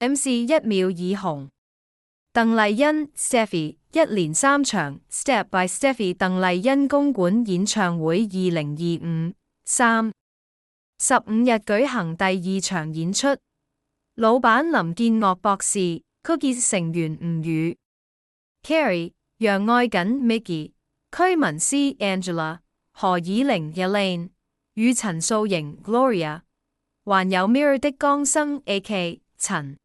MC 一秒已紅。鄧麗欣 Steffi 一連3場 Step by Steffi 鄧麗欣公館演唱會2025 3 15日舉行第2場演出。老闆林建岳博士 Cookies 成員吳宇、Carrie、楊愛瑾 Mickey、區文詩 Angela、何以玲 Elaine、與陳素瑩 Gloria， 還有 Mirror 的江生 AK 陳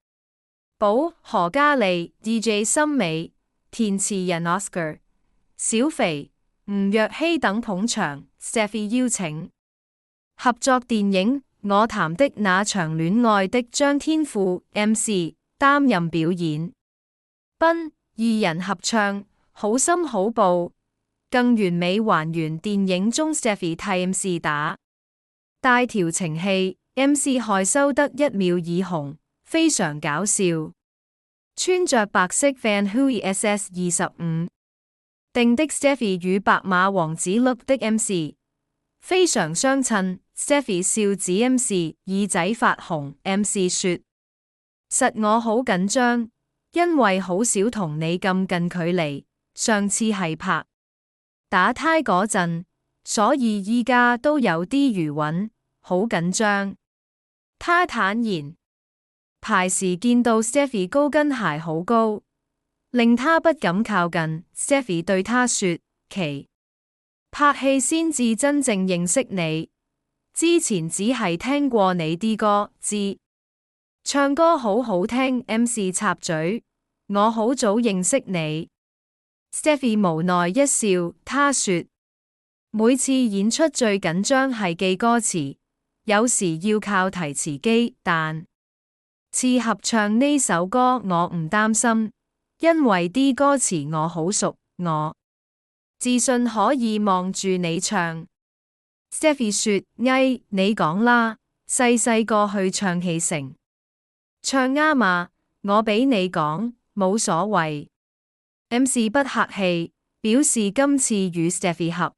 寶、何嘉莉 DJ 森美、填詞人 Oscar、小肥、吳若希等捧場。Steffi 邀請合作電影《我談的那場戀愛》的張天賦 MC 擔任表演。賓二人合唱《好心好報》，更完美還原電影中 Steffi 替 MC 打大調情戲。MC 害羞得1秒已紅，非常搞笑。穿着白色 Van Hui SS25 定的 Steffi 與白馬王子 look 的 MC 非常相襯。Steffi 笑指 MC 耳仔發紅。MC 說：實我好緊張，因為好少同你咁近距離，上次係拍打胎嗰陣，所以依家都有啲餘韻，好緊張。他坦言，排時見到 Steffi 高跟鞋好高，令他不敢靠近。Steffi 對他說：其拍戲先至真正認識你，之前只係聽過你啲歌，知唱歌好好聽。MC 插嘴：我好早認識你。Steffi 無奈一笑，他說：每次演出最緊張係記歌詞，有時要靠提詞機，但次合唱呢首歌我唔擔心，因為啲歌詞我好熟，我自信可以望住你唱。Steffi 說：哎，你講啦，細細個去唱戲城，唱啱嘛，我俾你講，冇所謂。MC 不客氣，表示今次與 Steffi 合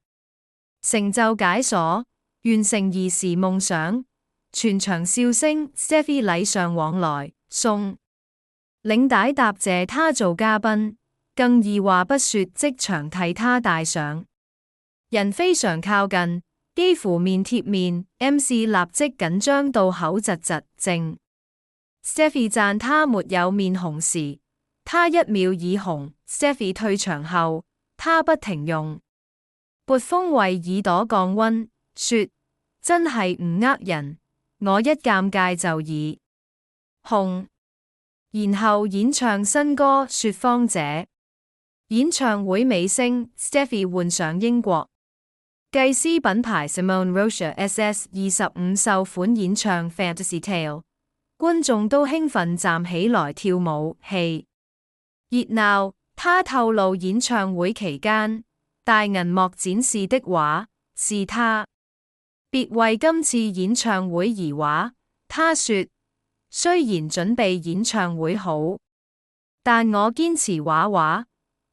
成就解鎖，完成兒時夢想，全場笑聲。Steffi 禮尚往來，送領帶答謝他做嘉賓，更二話不說即場替他戴上，人非常靠近，幾乎面貼面。MC 立即緊張到口窒窒，靜。Steffi 讚他沒有面紅時，他1秒已紅。Steffi 退場後，他不停用撥風為耳朵降溫，說：真係唔呃人，我一尷尬就已紅。然後演唱新歌《說謊者》。演唱會尾聲 ，Steffi 換上英國計絲品牌 Simone Rocha SS25 秀款演唱《Fantasy Tale》，觀眾都興奮站起來跳舞，氣熱鬧。他透露演唱會期間大銀幕展示的畫是他別為今次演唱會而畫。他說：雖然準備演唱會好，但我堅持畫畫，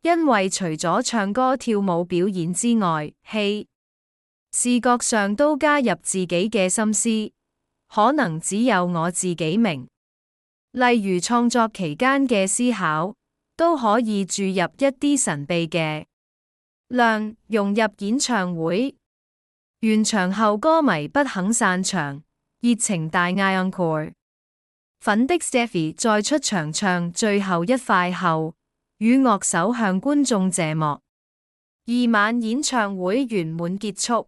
因為除咗唱歌跳舞表演之外，視覺上都加入自己嘅心思，可能只有我自己明。例如創作期間嘅思考，都可以注入一啲神秘嘅亮融入演唱會。完場後歌迷不肯散場，熱情大嗌 encore。粉的 Steffi 在出場唱最後一塊後，與樂手向觀眾謝幕。2晚演唱會圓滿結束。